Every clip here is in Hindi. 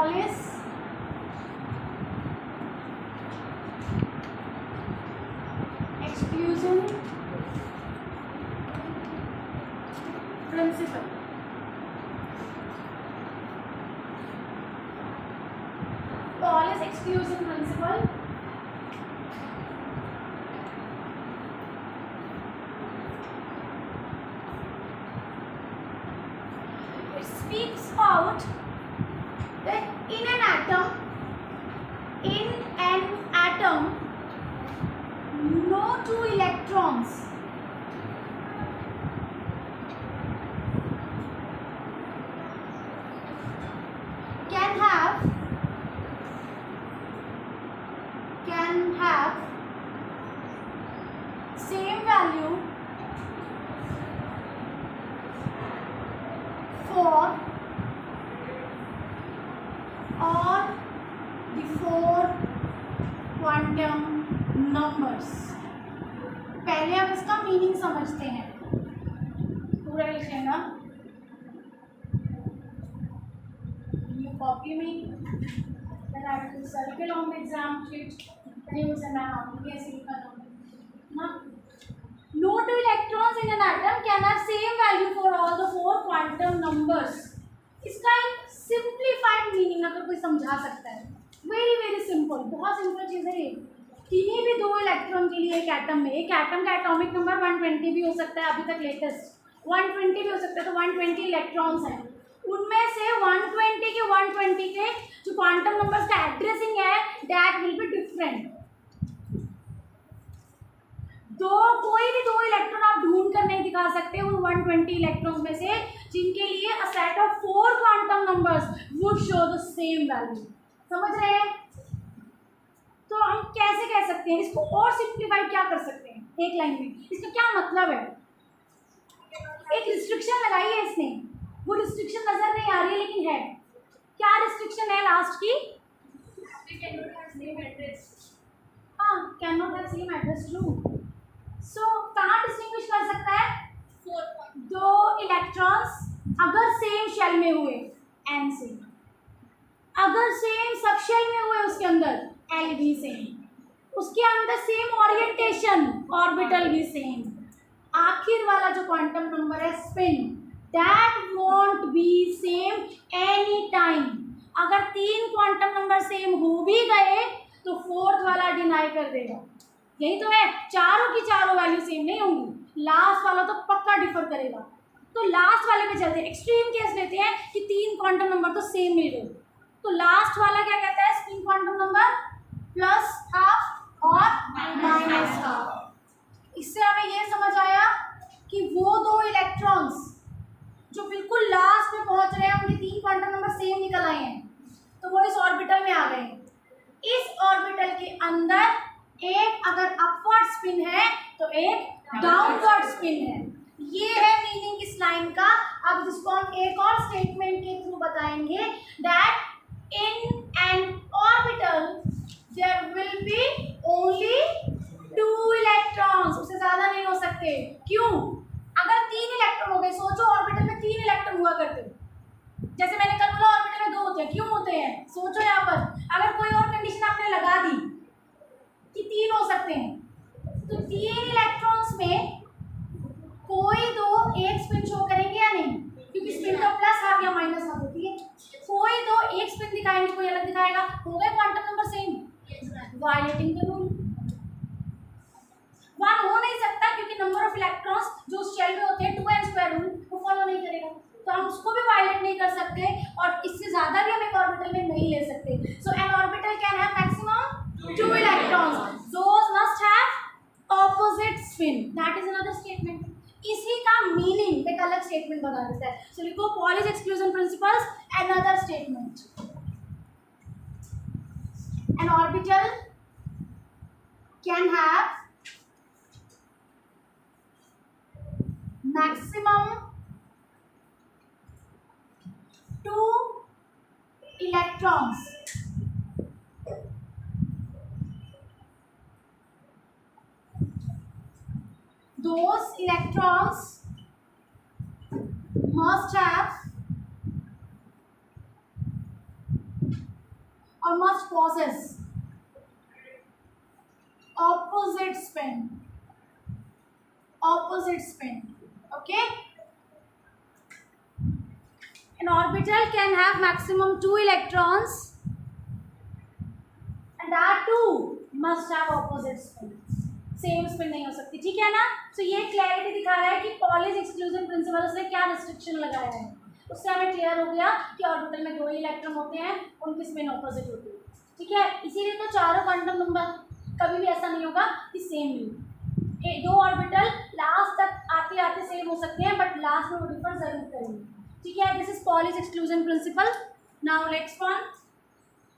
Pauli's exclusion principle. Pauli's exclusion principle speaks out that in an atom, no two electrons can have same value for all the four quantum numbers. पहले हम इसका मीनिंग समझते हैं, पूरा लिख लेना कॉपी में. then I will circle on the exam sheet. उसे मैं आपको कैसे लिखा था ना. No two electrons in an atom can have same value for all the four quantum numbers. इसका एक सिंप्लीफाइड मीनिंग अगर कोई समझा सकता है, वेरी सिंपल, बहुत सिंपल चीज़ है ये. किन्हीं भी दो इलेक्ट्रॉन के लिए एक एटम में, एक एटम का एटॉमिक नंबर 120 भी हो सकता है, अभी तक लेटेस्ट 120 भी हो सकता है, तो 120 इलेक्ट्रॉन्स हैं. उनमें से 120 के जो क्वांटम नंबर्स का एड्रेसिंग है दैट विल बी डिफरेंट. कोई भी दो इलेक्ट्रॉन आप ढूंढ कर नहीं दिखा सकते उन 120 इलेक्ट्रॉन्स में से जिनके लिए a set of 4 quantum numbers would show the same value. समझ रहे हैं? तो हम कैसे कह सकते हैं इसको, और सिंप्लीफाइड क्या कर सकते हैं एक लाइन में. इसका क्या मतलब है, एक रिस्ट्रिक्शन लगाई है इसने, वो रिस्ट्रिक्शन नजर नहीं आ रही है लेकिन है. क्या रिस्ट्रिक्शन है लास्ट की? हाँ, can not have same address. True. So कहाँ डिस्टिंग्विश कर सकता है? दो इलेक्ट्रॉन्स अगर सेम शेल में हुए एन से, अगर सेम सब शेल में हुए उसके अंदर एल भी सेम, उसके अंदर सेम ओरिएंटेशन ऑर्बिटल भी सेम, आखिर वाला जो क्वांटम नंबर है spin that want B same any time. अगर 3 क्वांटम नंबर सेम हो भी गए तो फोर्थ वाला डिनाई कर देगा. यही तो है, चारों की चारों वैल्यू सेम नहीं होंगी, लास्ट वाला तो पक्का डिफर करेगा. तो लास्ट वाले पे चलते हैं, एक्सट्रीम केस लेते हैं कि 3 क्वांटम नंबर तो सेम मिल गए, तो लास्ट वाला क्या कहता है, स्पिन क्वांटम नंबर +½ और -½ इससे हमें ये समझ आया कि वो दो इलेक्ट्रॉन्स जो बिल्कुल लास्ट में पहुंच रहे हैं उनके 3 क्वांटम नंबर सेम निकल आए हैं, तो वो इस ऑर्बिटल में आ गए. इस ऑर्बिटल के अंदर एक अगर अपवर्ड स्पिन है तो एक डाउनवर्ड स्पिन है. ये है मीनिंग इस लाइन का. अब जिसको हम एक और स्टेटमेंट के थ्रू बताएंगे that in an orbital there will be only 2 electrons, उससे ज्यादा नहीं हो सकते. क्यों? अगर 3 इलेक्ट्रॉन हो गए, सोचो ऑर्बिटल में 3 इलेक्ट्रॉन हुआ करते, जैसे मैंने कल बोला ऑर्बिटल में 2 होते हैं. क्यों होते हैं? सोचो यहाँ पर अगर कोई और कंडीशन आपने लगा दी कि 3 हो सकते हैं, तो 3 इलेक्ट्रॉन्स में कोई दो एक स्पिन शो करेंगे या नहीं, क्योंकि स्पिन का +½ या -½ होती है. कोई दो एक स्पिन दिखाएंगे, कोई अलग दिखाएगा, हो गए quantum number same, violating the rule. 1 हो नहीं सकता क्योंकि नंबर ऑफ इलेक्ट्रॉन्स जो उस शेल में होते हैं 2n² रूल वो फॉलो नहीं करेगा, तो हम उसको भी वायलेट नहीं कर सकते और इससे ज्यादा भी हम एक ऑर्बिटल में नहीं ले सकते. So an orbital can have maximum 2 electrons, those must have opposite spin. That is another statement. इसी का मीनिंग एक अलग स्टेटमेंट बता देता है. सो लिखो polish exclusion principles, another statement. N orbital can have maximum 2 electrons. Those electrons must have or must possess opposite spin. Opposite spin. Okay. An orbital can have maximum 2 electrons and that too must have opposite spin. Same spin नहीं हो सकती, ठीक है ना. तो ये क्लैरिटी दिखा रहा है कि पॉलिश एक्सक्लूजन प्रिंसिपल से क्या रिस्ट्रिक्शन लगाया है. उससे हमें क्लियर हो गया कि ऑर्बिटल में 2 इलेक्ट्रॉन होते हैं, उनकी स्पिन ऑपोजिट होती है, ठीक है. इसीलिए तो चारों क्वांटम नंबर कभी भी ऐसा नहीं होगा कि सेम ही हो. 2 ऑर्बिटल लास्ट तक आते आते सेम हो सकते हैं बट लास्ट में वो डिफर जरूर करेंगे, ठीक है. This is Pauli's exclusion principle. Now let's one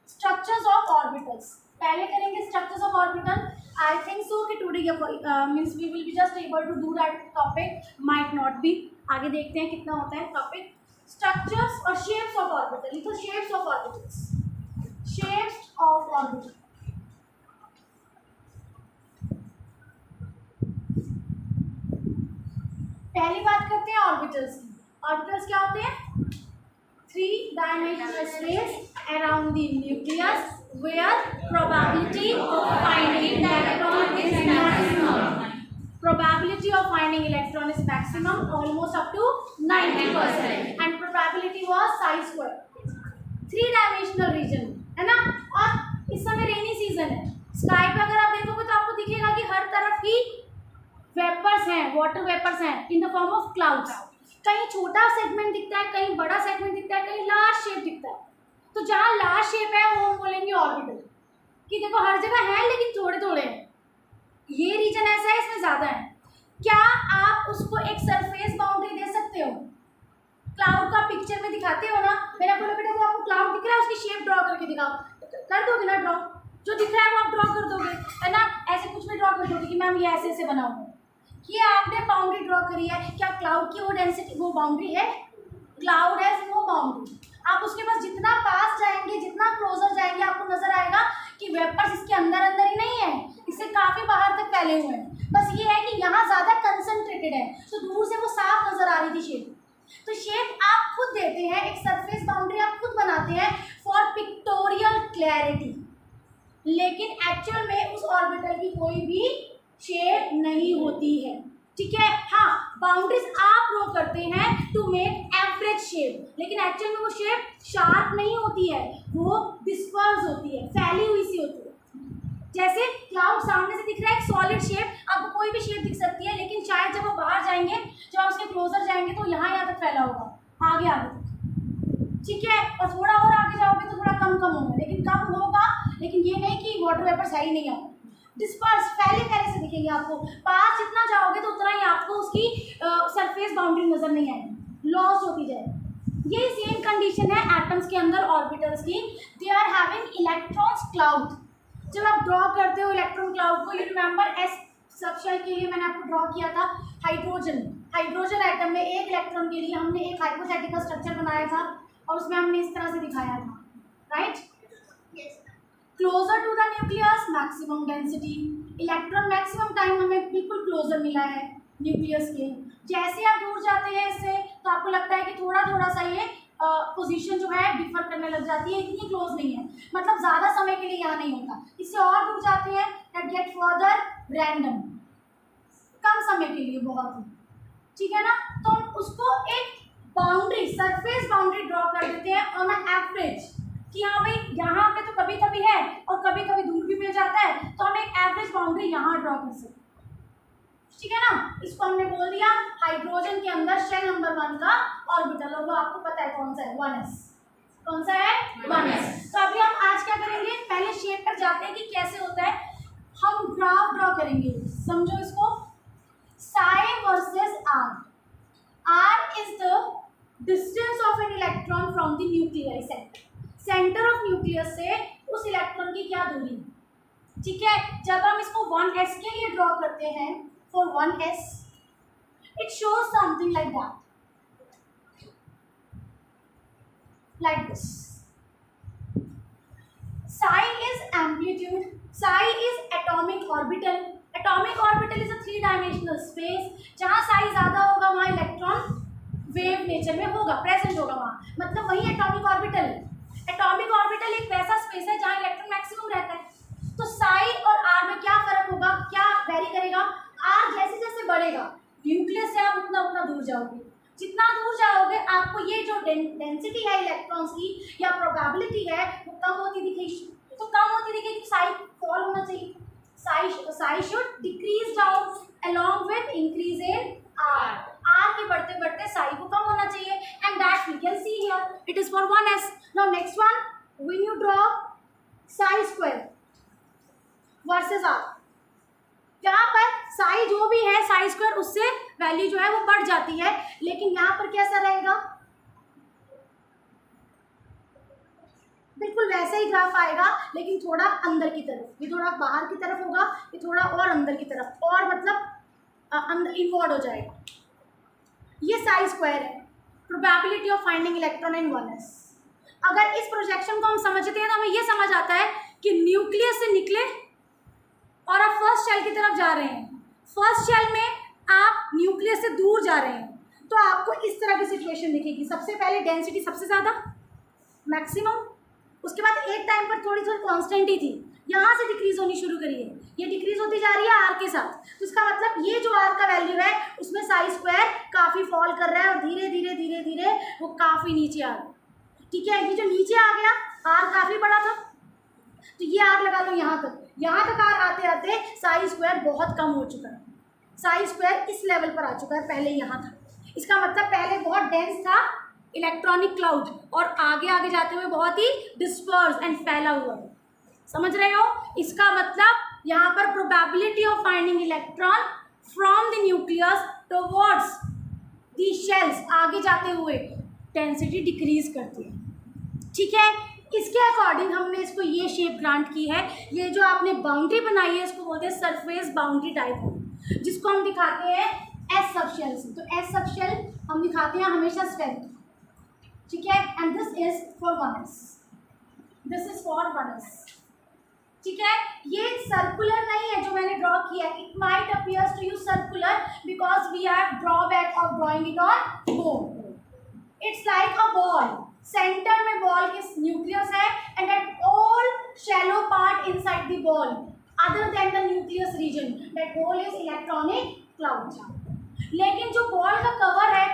structures of orbitals. पहले करेंगे structures of orbital. I think so कि today means we will be just able to do that topic, might not be. आगे देखते हैं कितना होता है टॉपिक. स्ट्रक्चर्स और शेप्स ऑफ ऑर्बिटल. लिखो shapes of orbitals. Shapes of orbital. पहली बात करते हैं ऑर्बिटल्स की. ऑर्बिटल्स क्या होते हैं? 3-dimensional space around the nucleus where probability of finding electron is maximum. Probability of finding electron is maximum, almost up to 90%, and probability was psi square. 3-dimensional region है ना. और इस समय रेनी सीजन है. स्काई पे अगर आप देखोगे तो आपको दिखेगा कि हर तरफ ही वेपर्स हैं, वाटर वेपर्स हैं in the form of clouds. कहीं छोटा सेगमेंट दिखता है, कहीं बड़ा सेगमेंट दिखता है, कहीं लार्ज शेप दिखता है. तो जहाँ लार्ज शेप है वो हम बोलेंगे ऑर्बिटल. कि देखो हर जगह है लेकिन थोड़े थोड़े हैं. ये रीजन ऐसा है, इसमें ज़्यादा है. क्या आप उसको एक सरफेस बाउंड्री दे सकते हो? क्लाउड का पिक्चर में दिखाते हो ना, मेरा बोलो बेटा वो आपको क्लाउड दिख रहा है, उसकी शेप ड्रॉ करके दिखाओ. कर दोगे ना ड्रॉ? जो दिख रहा है वो आप ड्रॉ कर दोगे, है ना. ऐसे कुछ भी ड्रॉ कर दोगे कि मैम ये ऐसे ऐसे बनाऊंगा. ये आपने बाउंड्री ड्रॉ करी है. क्या क्लाउड की वो डेंसिटी, वो बाउंड्री है? Cloud has no boundary. आप उसके पास जितना पास जाएंगे, जितना क्लोजर जाएंगे, आपको नजर आएगा कि वेपर्स इसके अंदर अंदर ही नहीं है, इससे काफी बाहर तक फैले हुए हैं. बस ये है कि यहाँ ज्यादा कंसंट्रेटेड है, तो दूर से वो साफ नजर आ रही थी शेप. तो शेप आप खुद देते हैं, एक सरफेस बाउंड्री आप खुद बनाते हैं फॉर पिक्टोरियल क्लैरिटी. लेकिन एक्चुअल में उस ऑर्बिटल की कोई भी शेप नहीं होती है, ठीक है. हाँ, बाउंड्रीज आप ड्रॉ करते हैं टू मेक एवरेज शेप, लेकिन एक्चुअल में वो शेप शार्प नहीं होती है, वो डिस्पर्स होती है, फैली हुई सी होती है. जैसे क्लाउड सामने से दिख रहा है एक सॉलिड शेप, आपको कोई भी शेप दिख सकती है, लेकिन शायद जब वो बाहर जाएंगे, जब आप उसके क्लोजर जाएंगे तो यहाँ तक फैला होगा, आगे आगे तक, ठीक है. और थोड़ा और आगे जाओगे तो थोड़ा कम होगा, लेकिन कम होगा, लेकिन ये नहीं कि वाटर वेपर्स है ही नहीं. आप डिस्पर्स फैले फैले से दिखेंगे. आपको पास जितना जाओगे तो उतना ही आपको उसकी सरफेस बाउंड्री नजर नहीं आएगी, लॉस होती जाएगी. ये सेम कंडीशन है एटम्स के अंदर ऑर्बिटल्स की. They are having electrons cloud. जब आप ड्रॉ करते हो इलेक्ट्रॉन क्लाउड को, यू रिमेंबर एस सबशेल के लिए मैंने आपको ड्रॉ किया था हाइड्रोजन. हाइड्रोजन एटम में एक इलेक्ट्रॉन के लिए हमने एक हाइपोथेटिकल स्ट्रक्चर बनाया था और उसमें हमने इस तरह से दिखाया था, right. Closer to the nucleus maximum density. Electron maximum time हमें बिल्कुल क्लोजर मिला है न्यूक्लियस के. जैसे आप दूर जाते हैं इससे तो आपको लगता है कि थोड़ा थोड़ा सा ये पोजीशन जो है डिफर करने लग जाती है, इतनी क्लोज नहीं है, मतलब ज़्यादा समय के लिए यहाँ नहीं होता. इससे और दूर जाते हैं दैट गेट फर्दर रैंडम, कम समय के लिए बहुत ही, ठीक है ना. तो हम उसको एक बाउंड्री, सरफेस बाउंड्री ड्रॉ कर देते हैं ऑन एवरेज कि हाँ भाई यहाँ पे तो कभी कभी है और कभी कभी दूर भी मिल जाता है, तो हम एक एवरेज बाउंड्री यहाँ ड्रॉ कर सकते हैं, ठीक है ना. इसको हमने बोल दिया हाइड्रोजन के अंदर शेल नंबर 1 का ऑर्बिटल, और वो आपको पता है कौन सा है, 1s. कौन सा है? 1s. तो अभी हम आज क्या करेंगे, पहले शेप पर जाते हैं कि कैसे होता है. हम ग्राफ ड्रॉ करेंगे, समझो इसको. Psi versus R. R is the distance of an electron from the nuclear centre. Centre of nucleus से उस इलेक्ट्रॉन की क्या दूरी, ठीक है. जब हम इसको 1s के लिए ड्रॉ करते हैं, for 1s it shows something like that, like this. Psi is amplitude, psi is atomic orbital. Atomic orbital is a 3-dimensional space. जहाँ psi ज़्यादा होगा वहाँ इलेक्ट्रॉन वेव नेचर में होगा, प्रेजेंट होगा वहाँ, मतलब वही एटॉमिक ऑर्बिटल. एटॉमिक ऑर्बिटल एक वैसा स्पेस है इलेक्ट्रॉन्स की या प्रोबेबिलिटी है वो कम होती दिखेगी, तो कम होती दिखेगी साई फॉल होना चाहिए, Sai should decrease down along with increase in r, r के बढ़ते बढ़ते साई को कम होना चाहिए, and that we can see here it is for 1s. Now next one, when you draw psi square versus r, यहाँ पर साई जो भी है साई स्क्वायर उससे वैल्यू जो है वो बढ़ जाती है, लेकिन यहाँ पर कैसा रहेगा, बिल्कुल वैसा ही ग्राफ आएगा लेकिन थोड़ा अंदर की तरफ, ये थोड़ा बाहर की तरफ होगा, ये थोड़ा और अंदर की तरफ, और मतलब अंदर इन्वॉर्ड हो जाएगा. ये साई स्क्वायर है, probability of finding electron in 1s. अगर इस प्रोजेक्शन को हम समझते हैं तो हमें ये समझ आता है कि न्यूक्लियस से निकले और आप फर्स्ट शेल की तरफ जा रहे हैं, फर्स्ट शेल में आप न्यूक्लियस से दूर जा रहे हैं, तो आपको इस तरह की सिचुएशन दिखेगी. सबसे पहले डेंसिटी सबसे ज़्यादा मैक्सिमम, उसके बाद एक टाइम पर थोड़ी थोड़ी कांस्टेंट ही थी, यहाँ से डिक्रीज होनी शुरू करी है, ये डिक्रीज होती जा रही है आर के साथ. तो इसका मतलब ये जो आर का वैल्यू है उसमें साई स्क्वायर काफ़ी फॉल कर रहा है और धीरे धीरे धीरे धीरे वो काफ़ी नीचे आ रहा है. ठीक है, ये जो नीचे आ गया आर काफ़ी बड़ा था, तो ये आर लगा लो यहाँ तक आर आते आते साई स्क्वायर बहुत कम हो चुका है, साई स्क्वायर इस लेवल पर आ चुका है, पहले यहाँ था. इसका मतलब पहले बहुत डेंस था इलेक्ट्रॉनिक क्लाउड और आगे आगे जाते हुए बहुत ही डिस्पर्स एंड फैला हुआ है. समझ रहे हो, इसका मतलब यहाँ पर probability of finding electron from the nucleus towards the shells, आगे जाते हुए डेंसिटी डिक्रीज करती है. ठीक है, इसके अकॉर्डिंग हमने इसको ये शेप ग्रांट की है. ये जो आपने बाउंड्री बनाई है इसको बोलते हैं सरफेस बाउंड्री टाइप, जिसको हम दिखाते हैं एस सब शेल से. तो एस सब शेल हम दिखाते हैं हमेशा स्फेरिकल. ठीक है, and this is for 1s, this is for 1s. ठीक है, ये सर्कुलर नहीं है जो मैंने ड्रॉ किया, it might appears to you circular because we have drawback of drawing it on board. It's like a ball, centre में बॉल के न्यूक्लियस है and at all shallow part inside the ball other than the nucleus region, that ball is electronic cloud. लेकिन जो बॉल का कवर है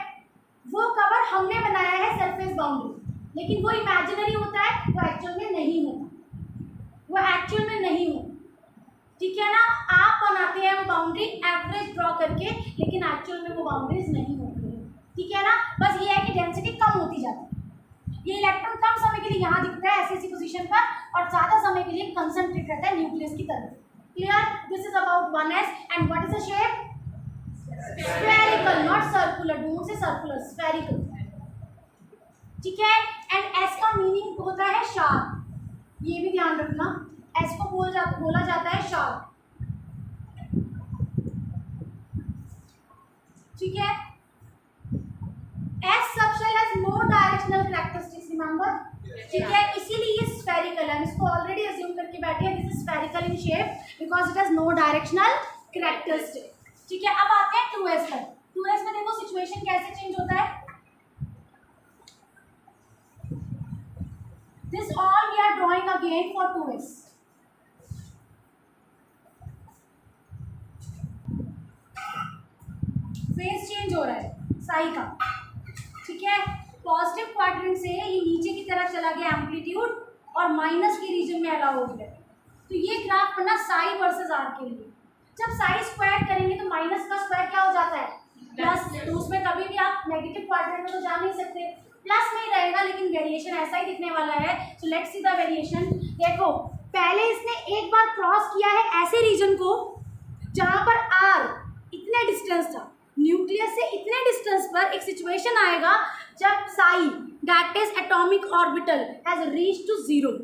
वो कवर हमने बनाया है सरफेस बाउंड्री, लेकिन वो इमेजिनरी होता है, वो एक्चुअल में नहीं होता, वो एक्चुअल में नहीं होता. ठीक है ना, आप बनाते हैं वो बाउंड्री एवरेज ड्रॉ करके, लेकिन एक्चुअल में वो बाउंड्रीज नहीं होती है. ठीक है ना, बस ये है कि डेंसिटी कम होती जाती है. ये इलेक्ट्रॉन कम समय के लिए यहाँ दिखता है ऐसी पोजीशन पर और ज़्यादा समय के लिए कंसंट्रेट रहता है न्यूक्लियस की तरफ. Clear, this is about 1s and what is the shape, spherical, not circular. Don't say circular, spherical. ठीक है, एंड एस का मीनिंग होता है शार्प, ये भी ध्यान रखना, एस को बोला जाता है शार्प. ठीक है, S subshell has more directional characteristics, remember. ठीक है, इसीलिए ये स्फेरिकल है. इसको ऑलरेडी अज्यूम करके बैठे हैं, this is spherical in shape because it has no directional characteristic. ठीक है, अब आते हैं 2s पर. 2s में देखो सिचुएशन कैसे चेंज होता है. This all we are drawing again for 2s. Phase change हो रहा है साई का. ठीक है, पॉजिटिव क्वाड्रेंट से ये नीचे की तरफ चला गया एम्पलीट्यूड और माइनस के रीजन में अलाउ हो गया. तो ये ग्राफ पढ़ना साई वर्सेस आर के लिए. जब साई स्क्वायर करेंगे तो माइनस का स्क्वायर क्या हो जाता है, प्लस. तो उसमें कभी भी आप नेगेटिव क्वाड्रेंट में तो जा नहीं सकते, प्लस में ही रहेगा, लेकिन वेरिएशन ऐसा ही दिखने वाला है. So let's see the variation. देखो, पहले इसने एक बार क्रॉस किया है ऐसे रीजन को जहां पर आर इतने डिस्टेंस था, न्यूक्लियस से इतने डिस्टेंस पर एक सिचुएशन आएगा जब psi that is atomic orbital has reach to 0.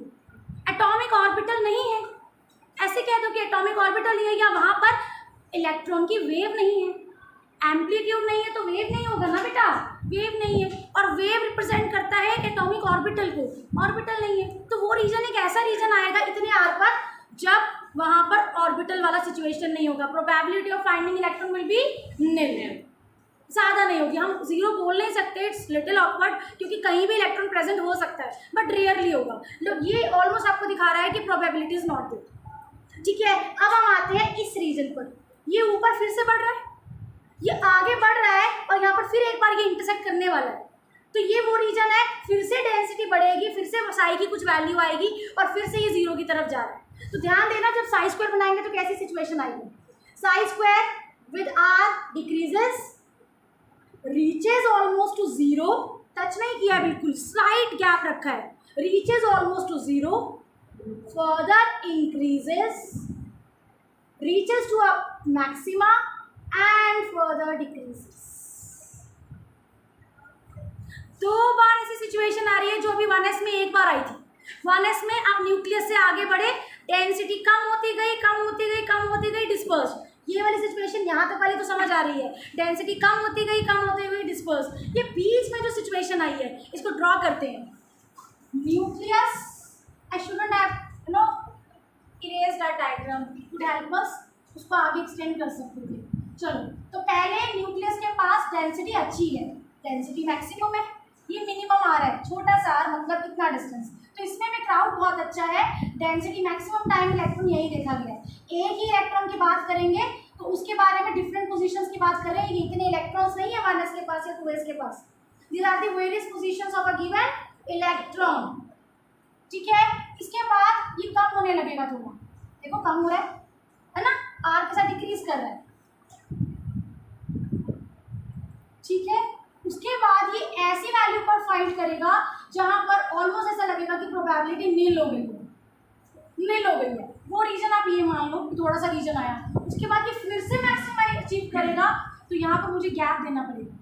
Atomic orbital नहीं है, ऐसे कह दो कि एटॉमिक ऑर्बिटल नहीं है, या वहां पर इलेक्ट्रॉन की वेव नहीं है, एम्पलीट्यूड नहीं है, तो वेव नहीं होगा ना बेटा, वेव नहीं है. और वेव रिप्रेजेंट करता है एटॉमिक ऑर्बिटल को, ऑर्बिटल नहीं है. तो वो रीजन एक ऐसा रीजन आएगा इतने आर पर जब वहां पर ऑर्बिटल वाला सिचुएशन नहीं होगा. Probability of finding electron will be nil, ज़्यादा नहीं होगी. हम 0 बोल नहीं सकते, इट्स लिटिल ऑकवर्ड, क्योंकि कहीं भी इलेक्ट्रॉन प्रेजेंट हो सकता है बट रेयरली होगा. ये ऑलमोस्ट आपको दिखा रहा है कि प्रोबेबिलिटी इज नॉट देयर. ठीक है, अब हम आते हैं इस रीजन पर. ये ऊपर फिर से बढ़ रहा है, ये आगे बढ़ रहा है और यहाँ पर फिर एक बार ये इंटरसेक्ट करने वाला है. तो ये वो रीजन है, फिर से डेंसिटी बढ़ेगी, फिर से साई की कुछ वैल्यू आएगी और फिर से ये जीरो की तरफ जा रहा है। तो ध्यान देना, जब साई स्क्वायर बनाएंगे तो कैसी सिचुएशन आएगी, psi square with r decreases, reaches almost to zero, touch नहीं किया, बिल्कुल स्लाइट गैप रखा है, reaches almost to zero, further increases, reaches to a maxima and further decreases. दो बार ऐसी सिचुएशन आ रही है, जो अभी 1s में एक बार आई थी। 1s में आप न्यूक्लियस से आगे बढ़े, डेंसिटी कम होती गई, कम होती गई, कम होती गई, डिस्पर्स। ये वाली सिचुएशन यहाँ तक वाली तो समझ आ रही है, डेंसिटी कम होती गई, कम होती गई, डिस्पर्स। ये बीच में जो सिचुएशन आई है, इसको ड्रॉ करते हैं। Nucleus, I shouldn't have no erase that diagram, it would help us, उसको आगे एक्सटेंड कर सकते थे। चलो, तो पहले न्यूक्लियस के पास डेंसिटी अच्छी है, डेंसिटी मैक्सिमम है, ये मिनिमम आ रहा है, छोटा सा आर मतलब कितना डिस्टेंस, तो इसमें भी क्राउड बहुत अच्छा है, डेंसिटी मैक्सिमम टाइम इलेक्ट्रॉन यही देखा गया है। एक ही इलेक्ट्रॉन की बात करेंगे तो उसके बारे में डिफरेंट पोजीशंस की बात करें, ये इतने इलेक्ट्रॉन्स नहीं है 1s के पास या 2s के पास, these are the various positions of a given electron, ठीक है। इसके बाद ये कम होने लगेगा थोड़ा, देखो कम हो रहा है ना, आर के साथ डिक्रीज कर रहा है, ठीक है। उसके बाद ये ऐसी वैल्यू पर फाइंड करेगा जहां पर ऑलमोस्ट ऐसा लगेगा कि प्रोबेबिलिटी नील हो गई है, नील हो गई है, वो रीजन आप ये मान लो कि थोड़ा सा रीजन आया। उसके बाद ये फिर से मैक्सिमम अचीव करेगा, तो यहाँ पर मुझे गैप देना पड़ेगा।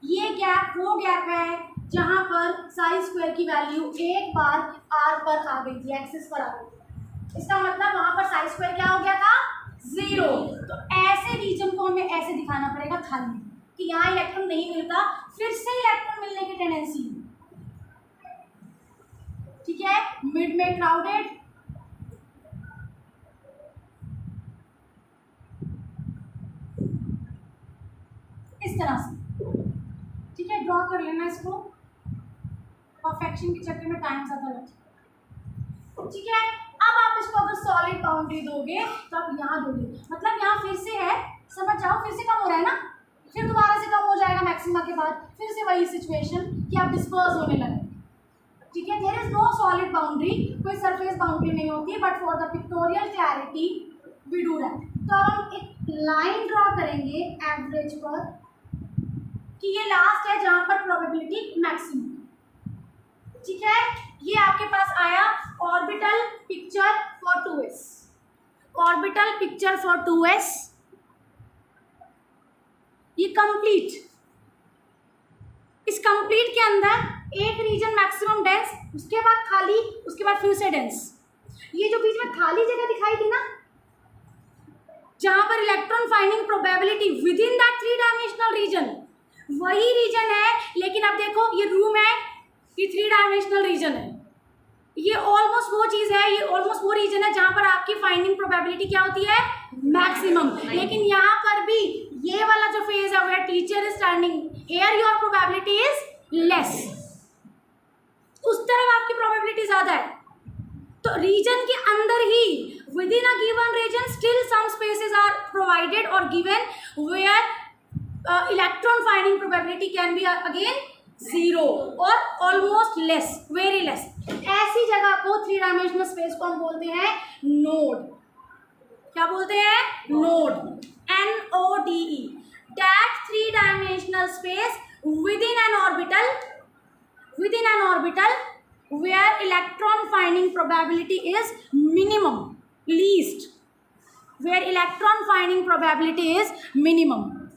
ये गैप वो गैप है जहाँ पर साई स्क्वायर की वैल्यू एक बार आर पर आ गई थी, एक्सिस पर आ गई थी, इसका मतलब वहाँ पर साई स्क्वायर क्या हो गया था, जीरो। तो ऐसे रीजन को हमें ऐसे दिखाना पड़ेगा खाली कि यहाँ इलेक्ट्रॉन नहीं मिलता, फिर से इलेक्ट्रॉन मिलने की टेंडेंसी, ठीक है। मिड में क्राउडेड, इस तरह से, ठीक है। ड्रॉ कर लेना इसको, परफेक्शन के चक्कर में टाइम ज़्यादा लगता है, ठीक है। अब आप इसको अगर सॉलिड बाउंड्री दोगे तो आप यहाँ दोगे, मतलब यहाँ फिर से है, समझ जाओ, फिर से कम हो रहा है ना, फिर दोबारा से कम हो जाएगा मैक्सिमा के बाद, फिर से वही सिचुएशन कि आप डिस्पर्स होने लगे, ठीक है। There is no solid boundary, कोई सरफेस बाउंड्री नहीं होती, but for the pictorial clarity we do that. तो अब हम एक लाइन ड्रॉ करेंगे एवरेज पर कि ये लास्ट है जहाँ पर प्रोबेबिलिटी मैक्सिमम, ठीक है। ये आपके पास आया orbital picture for 2s, orbital picture for 2s, ये कंप्लीट। इस कंप्लीट के अंदर एक रीजन मैक्सिमम डेंस, उसके बाद खाली, उसके बाद फिर से डेंस। ये जो बीच में खाली जगह दिखाई दी ना, जहां पर electron finding probability within that 3 dimensional region, वही रीजन है। लेकिन अब देखो ये रूम है, ये 3 डायमेंशनल रीजन है, ये ऑलमोस्ट वो चीज़ है, ये ऑलमोस्ट वो रीजन है जहां पर आपकी फाइंडिंग प्रोबेबिलिटी क्या होती है, मैक्सिमम। लेकिन यहाँ पर भी ये वाला जो फेज है where teacher is standing, here your probability is less, उस तरफ आपकी प्रोबेबिलिटी ज्यादा है। तो रीजन के अंदर ही within a given region still some spaces are provided और given where electron finding probability can be again zero और ऑलमोस्ट लेस, वेरी लेस। ऐसी जगह को 3 डायमेंशनल स्पेस को हम बोलते हैं नोड। क्या बोलते हैं, node, NODE, that 3 dimensional space within an orbital where electron finding probability is minimum, least, where electron finding probability is minimum.